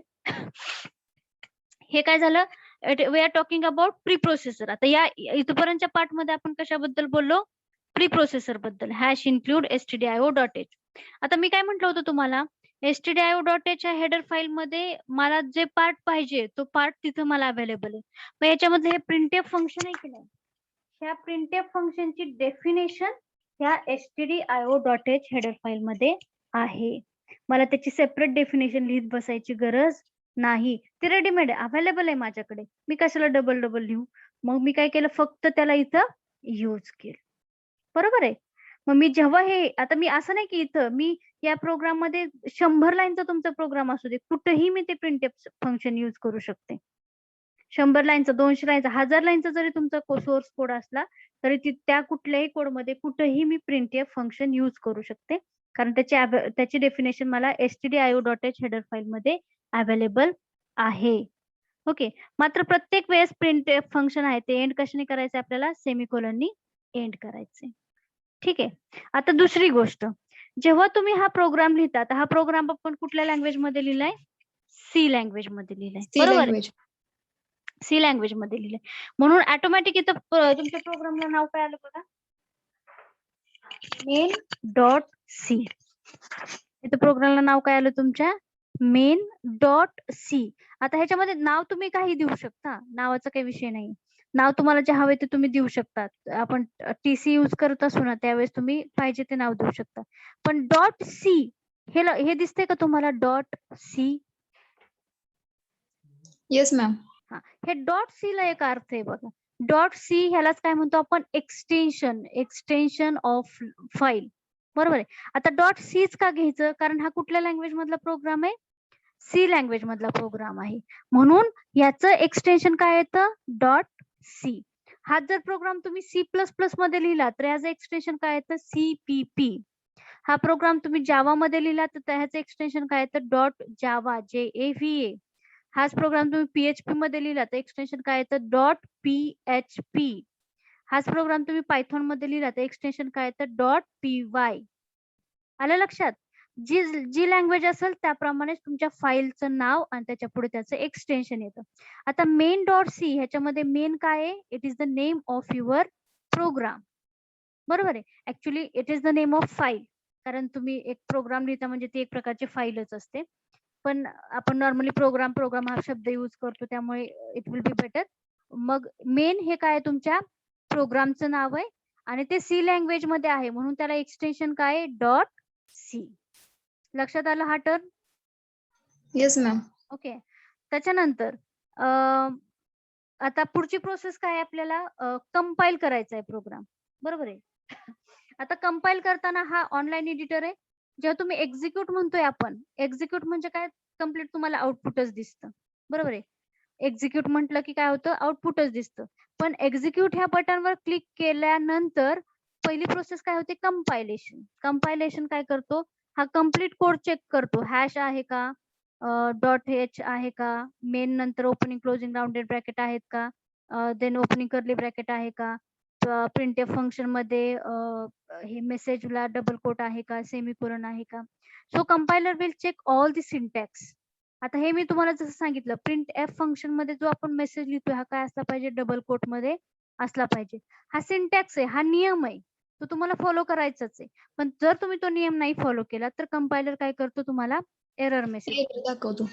हे काय झालं, we are talking about preprocessor. आता या इथपर्यंतच्या पार्ट मध्ये आपण कशाबद्दल बोललो, प्री प्रोसेसर बद्दल. Hash include stdio.h. आता मी काय म्हटलं होतं तुम्हाला, stdio.h या हेडर फाईल मध्ये मला जे पार्ट पाहिजे तो पार्ट तिथं मला अवेलेबल आहे. मग याच्यामध्ये हे प्रिंटफ फंक्शन आहे की नाही, ह्या प्रिंटफ फंक्शनची डेफिनेशन ह्या stdio.h हेडर फाईल मध्ये आहे. मला त्याची सेपरेट डेफिनेशन लिहित बसायची गरज नाही. ती रेडीमेड अवेलेबल आहे माझ्याकडे. मी कशाला डबल लिहू? मग मी काय केलं, फक्त त्याला इथं यूज केलं. बरोबर आहे. मग मी जेव्हा हे आता मी असं नाही की इथं मी या प्रोग्राम मध्ये 100 लाईनचा तुमचा प्रोग्राम असू दे, कुठेही मी ते प्रिंटफ फंक्शन यूज करू शकते. 100 लाईनचा, 200 लाईनचा, 1000 लाईनचा जरी तुमचा सोर्स कोड असला तरी त्या कुठल्याही कोडमध्ये कुठेही मी प्रिंटफ फंक्शन यूज करू शकते, कारण त्याची डेफिनेशन मला stdio.h हेडर फाईल मध्ये अवेलेबल आहे. ओके. मात्र प्रत्येक वेळेस प्रिंटफ फंक्शन आहे ते एंड कशाने करायचे, आपल्याला सेमिकोलननी एंड करायचे. ठीक आहे. आता दुसरी गोष्ट, जेव्हा तुम्ही हा प्रोग्राम लिहिता, हा प्रोग्राम आपण कुठल्या लँग्वेज मध्ये लिहिलाय? सी लँग्वेज मध्ये लिहिलाय. बरोबर आहे. सी लँग्वेज मध्ये लिहिलंय, म्हणून ऑटोमॅटिक इथं तुमच्या प्रोग्रामला नाव काय आलं बघा, main.c. इथं प्रोग्रामला नाव काय आलं तुमच्या, main.c. आता ह्याच्यामध्ये नाव तुम्ही काही देऊ शकता, नावाचा काही विषय नाही. नाव तुम्हाला जे हवे ते तुम्ही देऊ शकता. आपण टीसी यूज करत असू ना, त्यावेळेस तुम्ही पाहिजे ते नाव देऊ शकता. पण .c हे दिसते का तुम्हाला, .c?
Yes ma'am.
हा, हे .c ला एक अर्थ आहे बघा. .c ह्यालाच काय म्हणतो आपण, एक्सटेन्शन ऑफ फाईल. बरोबर आहे. आता .c का घ्यायचं, कारण हा कुठल्या लँग्वेज मधला प्रोग्राम आहे, सी लँग्वेज मधला प्रोग्राम आहे, म्हणून याचं एक्सटेन्शन काय येतं, .c. हा जर प्रोग्राम तुम्ही C++ मध्ये लिहिला तर याचं एक्सटेन्शन काय येतं, CPP. हा प्रोग्राम तुम्ही जावा मध्ये लिहिला तर ह्याचं एक्सटेन्शन काय येतं, .java, JAVA. हाच प्रोग्राम तुम्ही PHP मध्ये लिहिला तर एक्सटेन्शन काय येतं, .php. हाच प्रोग्राम तुम्ही पायथॉन मध्ये लिहिला तर एक्सटेन्शन काय येतं, .py. आलं लक्षात? जी लँग्वेज असेल त्याप्रमाणेच तुमच्या फाईलचं नाव आणि त्याच्या पुढे त्याचं एक्सटेन्शन येतं. आता main.c ह्याच्यामध्ये मेन काय आहे, it is the name of your program. बरोबर आहे. Actually it is the name of file, कारण तुम्ही एक प्रोग्राम लिहिता म्हणजे ती एक प्रकारची फाईलच असते. पण आपण नॉर्मली प्रोग्राम हा शब्द यूज करतो, त्यामुळे इट विल बी बेटर. मग मेन हे काय, तुमच्या प्रोग्रामचं नाव आहे आणि ते सी लँग्वेज मध्ये आहे, म्हणून त्याला एक्सटेन्शन काय, .c. लक्षात आलं हा टर्म?
Yes ma'am.
ओके. त्याच्यानंतर आता पुढची प्रोसेस काय, आपल्याला कंपाईल करायचा आहे प्रोग्राम. बरोबर आहे. आता कंपाईल करताना हा ऑनलाईन एडिटर आहे. जेव्हा तुम्ही एक्झिक्यूट म्हणतोय आपण, एक्झिक्यूट म्हणजे काय, कम्प्लीट तुम्हाला आउटपुटच दिसतं. बरोबर आहे. एक्झिक्यूट म्हटलं की काय होतं, आउटपुटच दिसतं. पण एक्झिक्यूट ह्या बटनवर क्लिक केल्यानंतर पहिली प्रोसेस काय होते, कंपायलेशन. कंपायलेशन काय करतो, हा कम्प्लीट कोड चेक करतो, हॅश आहे का, .h आहे का, मेन नंतर ओपनिंग क्लोजिंग राउंडेड ब्रॅकेट आहेत का, देन ओपनिंग कर्ली ब्रॅकेट आहे का, प्रिंटफ फंक्शन मध्ये हे मेसेजला डबल कोट आहे का, सेमीकोलन आहे का. So compiler will check all the syntax. आता हे मी तुम्हाला जसं सांगितलं, प्रिंटफ फंक्शन मध्ये जो आपण मेसेज लिहितोय हा काय असला पाहिजे, डबल कोट मध्ये असला पाहिजे. हा सिंटॅक्स आहे, हा नियम आहे, तो तुम्हाला फॉलो करायचाच आहे. पण जर तुम्ही तो नियम नाही फॉलो केला तर कंपायलर काय करतो, तुम्हाला एरर मेसेज
दाखवतो.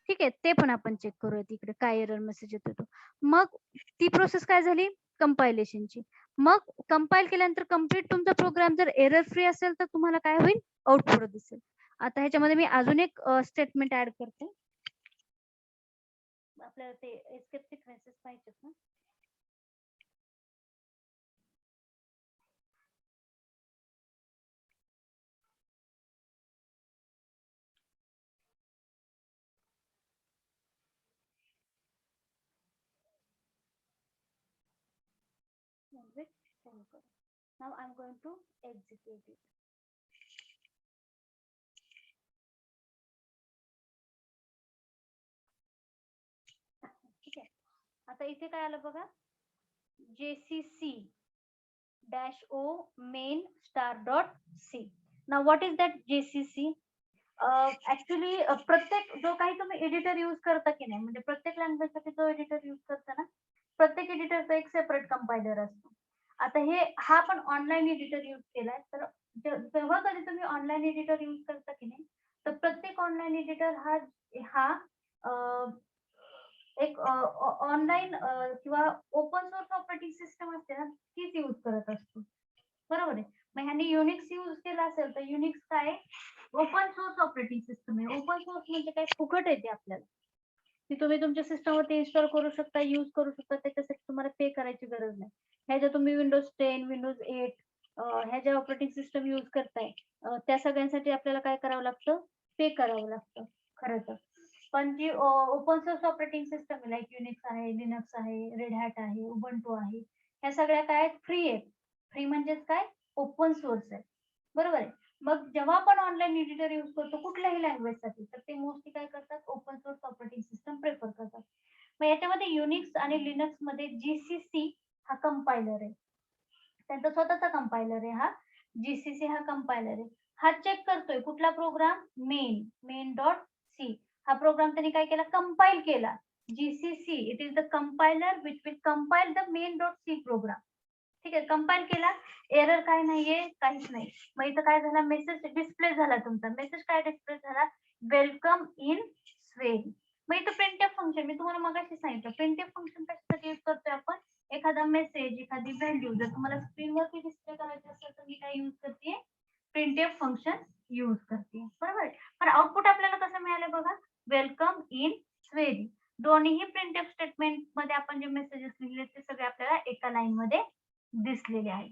ठीक आहे, ते पण आपण चेक करूया तिकडे काय एरर मेसेज येतो तो. मग ती प्रोसेस काय झाली, कंपायलेशनची. मग कंपाईल केल्यानंतर कम्प्लीट तुमचा प्रोग्राम जर एरर फ्री असेल तर तुम्हाला काय होईल, आउटपुट दिसेल. आता ह्याच्यामध्ये मी अजून एक स्टेटमेंट ऍड करते. आपल्याला ते एस्केप सिक्वेन्सेस पाहिजेत ना. Now I'm going to execute it. ठीक आहे. आता इथे काय आलं बघा, JCC -o main star.c. Now what is that JCC? Actually प्रत्येक जो काही तुम्ही एडिटर यूज करता की नाही, म्हणजे प्रत्येक लँग्वेज साठी जो एडिटर यूज करता ना, प्रत्येक एडिटरचा एक सेपरेट कंपायलर असतो. आता हा पण ऑनलाईन एडिटर यूज केलाय, तर जेव्हा कधी तुम्ही ऑनलाईन एडिटर यूज करता की नाही, तर प्रत्येक ऑनलाईन एडिटर हा एक ऑनलाईन किंवा ओपन सोर्स ऑपरेटिंग सिस्टम असते ना, तीच यूज करत असतो. बरोबर आहे. मग ह्यांनी युनिक्स यूज केला असेल तर युनिक्स काय ओपन सोर्स ऑपरेटिंग सिस्टम आहे. ओपन सोर्स म्हणजे काय फुकट येते आपल्याला, ती तुम्ही तुमच्या सिस्टमवरती इन्स्टॉल करू शकता, यूज करू शकता, त्याच्यासाठी तुम्हाला पे करायची गरज नाही. ह्याच्या तुम्ही विंडोज 10 विंडोज 8 ह्या ज्या ऑपरेटिंग सिस्टम यूज करताय त्या सगळ्यांसाठी आपल्याला काय करावं लागतं, पे करावं लागतं खरं तर. पण जी ओपन सोर्स ऑपरेटिंग सिस्टम आहे लाईक युनिक्स आहे, लिनक्स आहे, रेड हॅट आहे, उबंटू आहे, ह्या सगळ्या काय फ्री आहेत. फ्री म्हणजेच काय ओपन सोर्स आहे, बरोबर आहे. मग जेव्हा आपण ऑनलाईन एडिटर यूज करतो कुठल्याही लँग्वेजसाठी तर ते मोस्टली काय करतात open source operating system prefer करतात. मग याच्यामध्ये युनिक्स आणि लिनक्स मध्ये जीसीसी हा कंपायलर आहे, त्यांचा स्वतःचा कंपायलर आहे. हा जीसीसी हा कंपायलर आहे. हा चेक करतोय कुठला प्रोग्राम मेन डॉट सी हा प्रोग्राम त्यांनी काय केला कंपाईल केला. GCC it is the compiler which will compile the main dot C program. ठीक आहे, कंपाईल केला, एरर काय नाहीये, काहीच नाही. मग इथं काय झाला मेसेज डिस्प्ले झाला, तुमचा मेसेज काय डिस्प्ले झाला वेलकम इन स्वेरी. मग इथं प्रिंटएफ फंक्शन मी तुम्हाला मगाशी सांगितलं, प्रिंटएफ फंक्शन कशासाठी यूज करतोय आपण, एखादा मेसेज एखादी व्हॅल्यू जर तुम्हाला स्क्रीनवरती डिस्प्ले करायची असेल तर मी काय यूज करते प्रिंटएफ फंक्शन यूज करते, बरोबर. पण आउटपुट आपल्याला कसं मिळालं बघा वेलकम इन स्वेरी. दोन्हीही प्रिंटएफ स्टेटमेंट मध्ये आपण जे मेसेजेस लिहिले ते सगळे आपल्याला एका लाईन मध्ये दिसलेले आहे.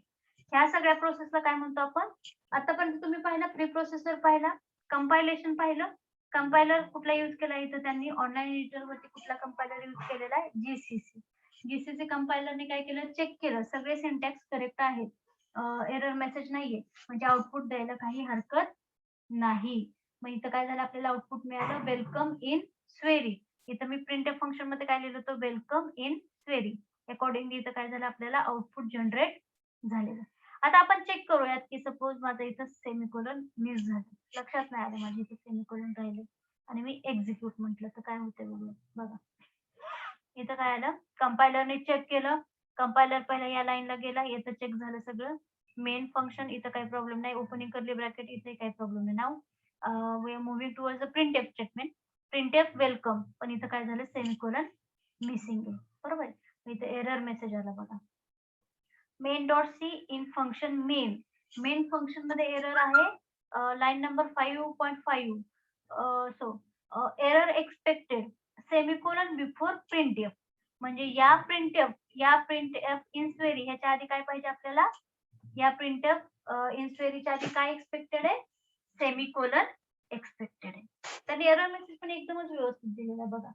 ह्या सगळ्या प्रोसेसला काय म्हणतो आपण, आतापर्यंत तुम्ही पाहिला प्री प्रोसेसर पाहिला, कंपायलेशन पाहिलं. कंपायलर कुठला यूज केला इथं त्यांनी ऑनलाईन एडिटर वरती कुठला कंपायलर यूज केलेला आहे जीसीसी. जीसीसी कंपायलरने काय केलं चेक केलं सगळे सिंटॅक्स करेक्ट आहेत, एरर मेसेज नाहीये म्हणजे आउटपुट द्यायला काही हरकत नाही. मग इथं काय झालं आपल्याला आउटपुट मिळालं वेलकम इन स्वेरी. इथं मी प्रिंटएफ फंक्शन मध्ये काय लिहिलं होतं वेलकम इन स्वेरी. अकॉर्डिंगली इथं काय झालं आपल्याला आउटपुट जनरेट झालेलं. आता आपण चेक करूयात की सपोज माझं इथं सेमिकोलन मिस झालं, लक्षात नाही आलं माझे इथे सेमिकोलन राहिले आणि मी एक्झिक्यूट म्हटलं तर काय होतं बघा. इथं काय आलं कंपायलरने चेक केलं, कंपायलर पहिला या लाईनला गेला, इथं चेक झालं सगळं. मेन फंक्शन इथं काही प्रॉब्लेम नाही, ओपनिंग करली ब्रॅकेट इथे काही प्रॉब्लेम नाही. Now we are moving towards the printf statement, printf welcome, पण इथं काय झालं सेमिकोलन मिसिंग आहे, बरोबर. इथं एरर मेसेज आला बघा main dot C in function main function मध्ये एरर आहे line number 5.5. So error expected semicolon before printf. म्हणजे या प्रिंटएफ इन स्वेरी ह्याच्या आधी काय पाहिजे आपल्याला, या प्रिंटएफ इन स्वेरीच्या आधी काय एक्सपेक्टेड आहे सेमिकोलन एक्सपेक्टेड आहे. त्यांनी एरर मेसेज पण एकदमच व्यवस्थित दिलेला आहे बघा.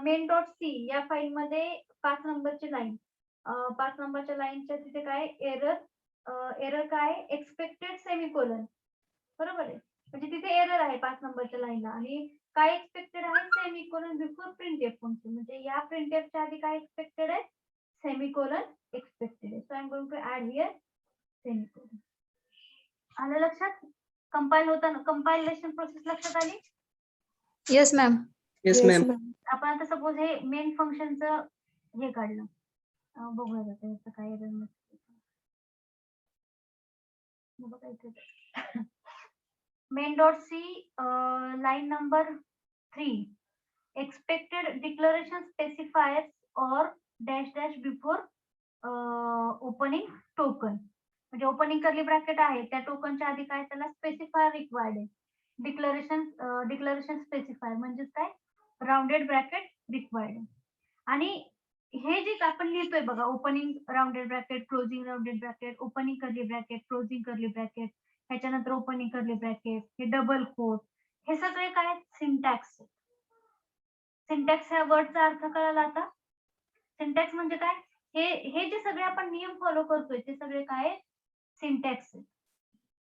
मेन डॉट सी या फाईल मध्ये 5 नंबरची लाईन, 5 नंबरच्या लाईनच्या तिथे काय एरर काय एक्सपेक्टेड सेमिकोलन, बरोबर आहे. म्हणजे तिथे एरर आहे 5 नंबरच्या लाईनला आणि काय एक्सपेक्टेड आहे सेमिकोलन बिफोर प्रिंटएफ फंक्शन. म्हणजे या प्रिंटएफच्या आधी काय एक्सपेक्टेड आहे सेमिकोलन एक्सपेक्टेड आहे. So I am going to add here semicolon. आलं लक्षात, कंपाईल होताना कंपायलेशन प्रोसेस लक्षात आली.
Yes, ma'am.
Yes, ma'am.
आपण आता सपोज हे मेन फंक्शनचं हे काढलं, बघूया आता याचं काय error main dot C line number 3 expected declaration specifiers or dash dash before opening token. म्हणजे ओपनिंग करली ब्रॅकेट आहे त्या टोकनच्या आधी काय त्याला स्पेसिफायर रिक्वायर्ड आहे. डिक्लेरेशन स्पेसिफायर म्हणजे काय राउंडेड ब्रॅकेट रिक्वायर्ड आहे. आणि हे जे आपण लिहितोय बघा opening rounded bracket closing rounded bracket opening curly bracket closing करली ब्रॅकेट ह्याच्यानंतर ओपनिंग करली ब्रॅकेट हे डबल कोट हे सगळे काय सिंटॅक्स. सिंटॅक्स ह्या वर्डचा अर्थ कळाला आता. सिंटॅक्स म्हणजे काय हे जे सगळे आपण नियम फॉलो करतोय ते सगळे काय सिंटॅक्स,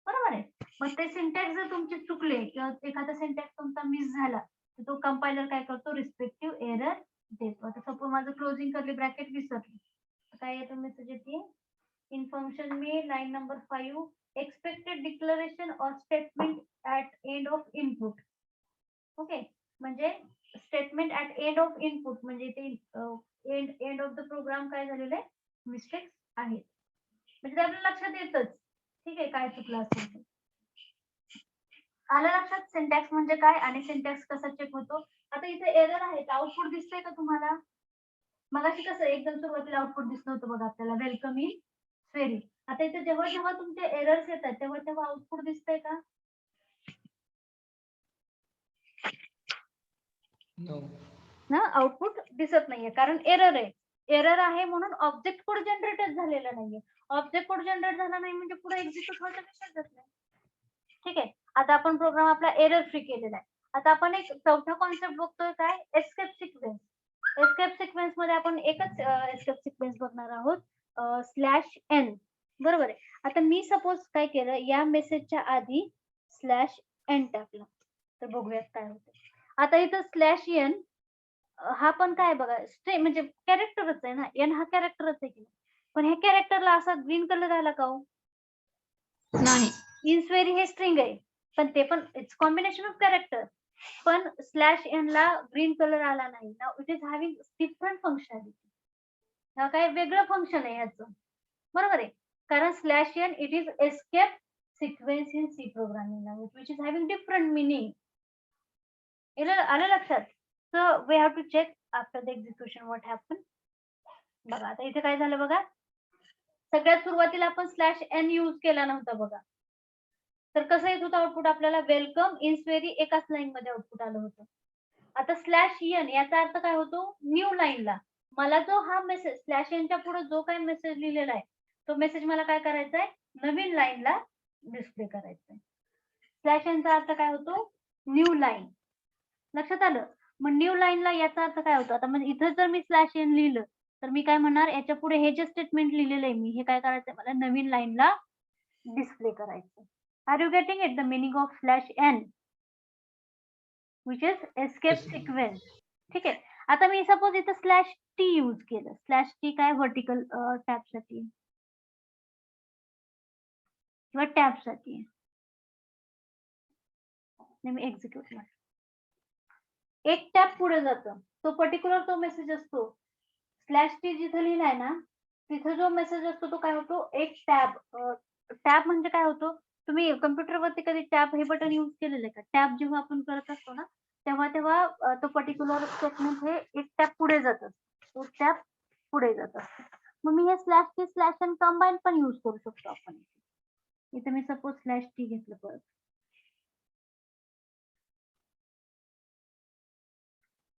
बरोबर आहे. मग ते सिंटॅक्स जर तुमचे चुकले किंवा एखादा सिंटॅक्स तुमचा मिस झाला तर तो कंपायलर काय करतो रिस्पेक्टिव्ह एरर देतो. आता सपोज माझं क्लोजिंग करली ब्रॅकेट विसरली काय येतो मेसेज येते इन फंक्शन मी line number 5 expected declaration or statement at end of input. Okay, म्हणजे statement at end of input म्हणजे ते एंड ऑफ द प्रोग्राम काय झालेलं आहे मिस्टेक्स आहेत. म्हणजे ते आपल्या लक्षात येतच, ठीक आहे, काय चुकलं असेल ते. आलं लक्षात सिंटॅक्स म्हणजे काय आणि सिंटॅक्स कसा चेक होतो. आता इथे एरर आहे आउटपुट दिसतंय का तुम्हाला. मगाशी कसं एकदम सुरुवातीला आउटपुट दिसलं होतं बघा आपल्याला वेलकम इन स्वेरी. आता इथे जेव्हा जेव्हा तुमचे एरर्स येतात तेव्हा तेव्हा आउटपुट दिसतंय का? ना आउटपुट दिसत नाहीये कारण एरर आहे. एरर आहे म्हणून ऑब्जेक्ट कोड जनरेटच झालेला नाहीये. ऑब्जेक्ट कोड जनरेट झाला नाही म्हणजे पुढे एक्झिक्यूट व्हायचा विषयच नाही. ठीक आहे. आता आपण प्रोग्राम आपला एरर फ्री केलेला आहे. आता आपण एक चौथा कॉन्सेप्ट बघतोय काय? Escape sequence. एस्केप सिक्वेन्स मध्ये आपण एकच एस्केप सिक्वेन्स बघणार आहोत, /n. बरोबर आहे. आता मी सपोज काय केलं, या मेसेजच्या आधी /n टाकलं. तर बघूयात काय होतं. आता इथं /n हा पण काय बघा, स्ट्रिंग म्हणजे कॅरेक्टरच आहे ना, n हा कॅरेक्टरच आहे की. पण ह्या कॅरेक्टरला असा ग्रीन कलर आला का हो?
नाही.
इन्स्वेरी हे स्ट्रिंग आहे, पण ते पण इट्स कॉम्बिनेशन ऑफ कॅरेक्टर. पण /n ला ग्रीन कलर आला नाही. Now it is having different functionality. हा काय वेगळं फंक्शन आहे ह्याचं, बरोबर आहे. कारण /n it is escape sequence in C programming language which is having different meaning. आलं लक्षात? So we have to check after the execution what happen. बघा आता इथे काय झालं बघा. सगळ्यात सुरुवातीला आपण /n यूज केला नव्हता बघा. तर कसं येत होतं आउटपुट आपल्याला? वेलकम इन्स्वेरी एकाच लाईन मध्ये आउटपुट आलं होतं. आता /n याचा अर्थ काय होतो? न्यू लाईनला मला जो हा मेसेज /n च्या पुढे जो काही मेसेज लिहिलेला आहे तो मेसेज मला काय करायचा आहे? नवीन लाईनला डिस्प्ले करायचा आहे. /n चा अर्थ काय होतो? New line. लक्षात आलं? मग न्यू लाईनला याचा अर्थ काय होतो? आता म्हणजे इथं जर मी /n लिहिलं तर मी काय म्हणणार, याच्या पुढे हे जे स्टेटमेंट लिहिलेलं आहे मी, हे काय करायचंय मला? नवीन लाईनला डिस्प्ले करायचं. Are you getting it? The meaning of /n which is escape sequence. ठीक आहे. आता मी सपोज इथं /t यूज केलं. /t काय? व्हर्टिकल टॅबसाठी किंवा टॅबसाठी. मी एक्झिक्यूट करतो. एक टॅब पुढे जातं, तो पर्टिक्युलर तो मेसेज असतो. /t जिथं लिहिलाय ना तिथं जो मेसेज असतो तो काय होतो? एक टॅब. टॅब म्हणजे काय होतो? तुम्ही कम्प्युटरवरती कधी टॅब हे बटन यूज केलेलं आहे का? टॅब जेव्हा आपण करत असतो ना तेव्हा तो पर्टिक्युलर स्टेटमेंट हे एक टॅब पुढे जातं. तो टॅब पुढे जातं. मग मी हे /t/n कंबाईन पण यूज करू शकतो आपण. इथे मी सपोज /t घेतलं परत.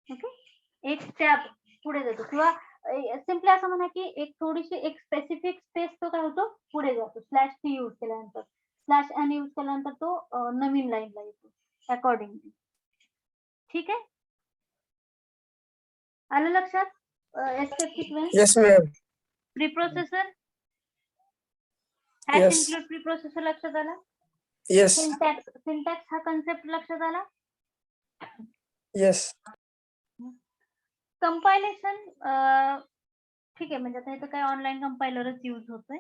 ओके. एक टॅब पुढे जातो किंवा सिम्पली असं म्हणा की एक थोडीशी एक स्पेसिफिक स्पेस तो काय होतो? पुढे जातो. /t यूज केल्यानंतर. /n यूज केल्यानंतर तो नवीन लाईनला येतो अकॉर्डिंगली. ठीक आहे. आलं लक्षात? Escape sequence.
Yes, ma'am.
Preprocessor.
Yes.
Include preprocessor लक्षात आला?
Yes.
सिंटॅक्स हा कन्सेप्ट लक्षात आला?
Yes.
कंपायलेशन ठीक आहे, म्हणजे आता इथं काय ऑनलाईन कंपायलरच यूज होतोय.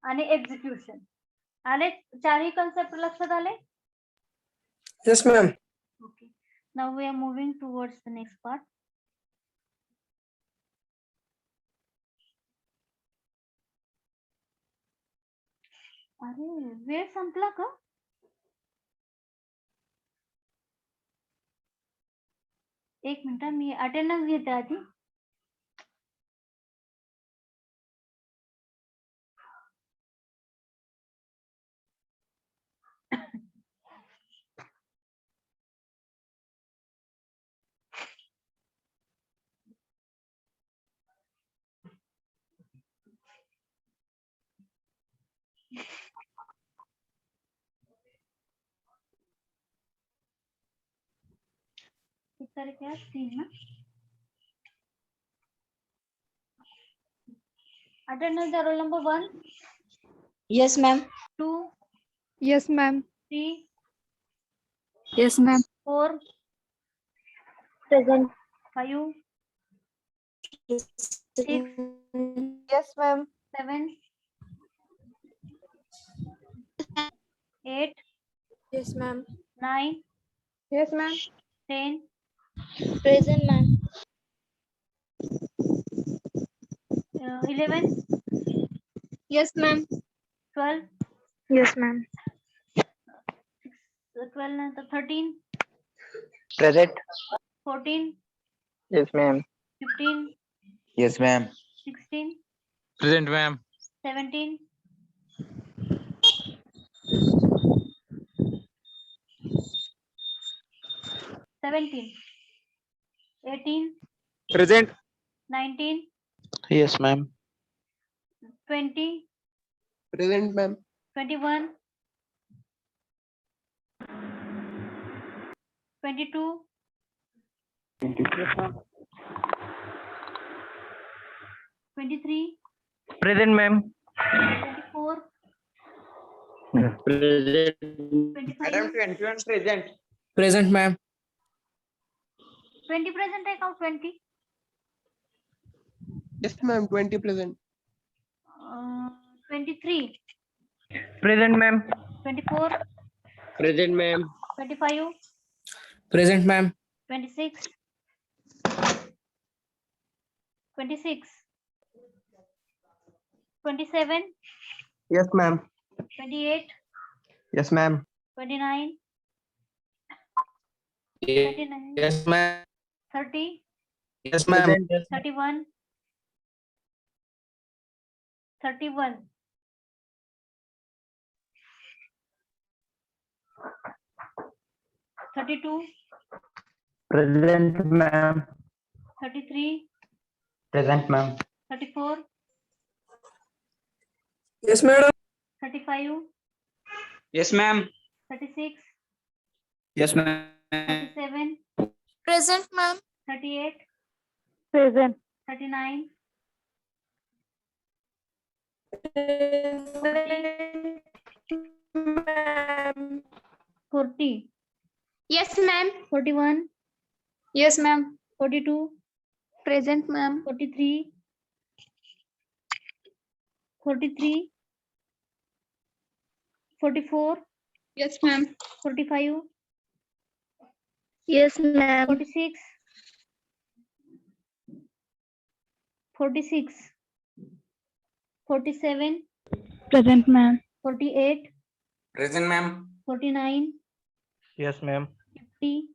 आणि एक्झिक्युशन आले. चारही कन्सेप्ट लक्षात आले?
Yes, ma'am.
Okay. Now we are moving towards the next part. अरे वेळ संपला का? एक मिनिट, मी अटेंडन्स घेते आधी. किती तारीख आहे? 3 ना. Attendance roll number 1.
Yes, ma'am.
2.
Yes, ma'am.
3.
Yes, ma'am.
4.
Present.
5. 6.
Yes, ma'am.
7. 8.
Yes, ma'am.
9.
Yes, ma'am.
10.
Present, ma'am.
11.
Yes, ma'am.
12.
Yes, ma'am.
12 नंतर 13.
Present.
14.
Yes, ma'am.
15.
Yes, ma'am.
16.
Present, ma'am.
17. 17, 18,
Present.
19,
Yes, ma'am.
20,
Present, ma'am.
21, 22, 23,
Present, ma'am.
24,
Present.
25,
21 present.
Present, ma'am.
20 present है count 20.
Yes, ma'am. 20 present.
23,
Present, ma'am.
24,
Present, ma'am.
25,
Present, ma'am.
26, 26, 27,
Yes, ma'am.
28,
Yes, ma'am.
29, 29,
Yes, ma'am.
30,
Yes, ma'am.
31, 31, 32,
Present, ma'am.
33,
Present, ma'am.
34,
Yes, madam.
35,
Yes, ma'am.
36,
Yes, ma'am.
37,
Present, ma'am.
38,
Present.
39, 40,
Yes, ma'am.
41,
Yes, ma'am.
42,
Present, ma'am.
43, 43, 44,
Yes, ma'am.
45,
Yes, ma'am.
46, 46, 47,
Present, ma'am.
48,
Present, ma'am.
49,
Yes, ma'am.
50,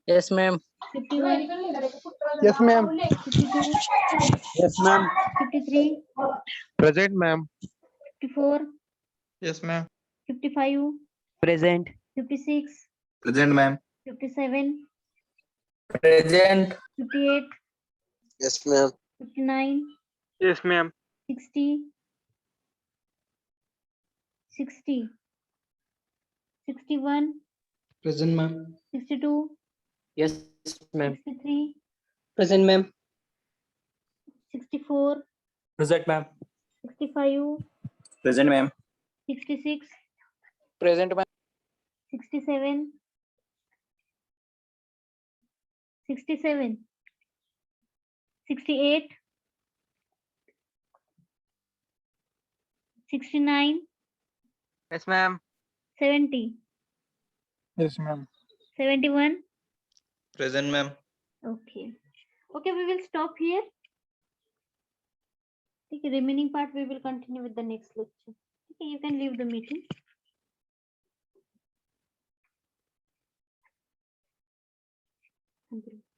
Yes, ma'am.
51,
Yes, ma'am.
52,
Yes, ma'am.
53,
Present, ma'am.
54,
Yes, ma'am.
55,
Present.
56,
Present, ma'am.
57,
Present.
58,
Yes, ma'am.
59,
Yes, ma'am.
60, 60, 61,
Present, ma'am.
62,
Yes, ma'am.
63,
Present, ma'am.
64,
Present, ma'am.
65,
Present, ma'am.
66,
Present, ma'am.
67, 67, 68, 69,
Yes, ma'am.
70,
Yes, ma'am.
71.
Present, ma'am.
Okay. Okay, we will stop here. Okay, remaining part we will continue with the next lecture. Okay, you can leave the meeting. Thank you.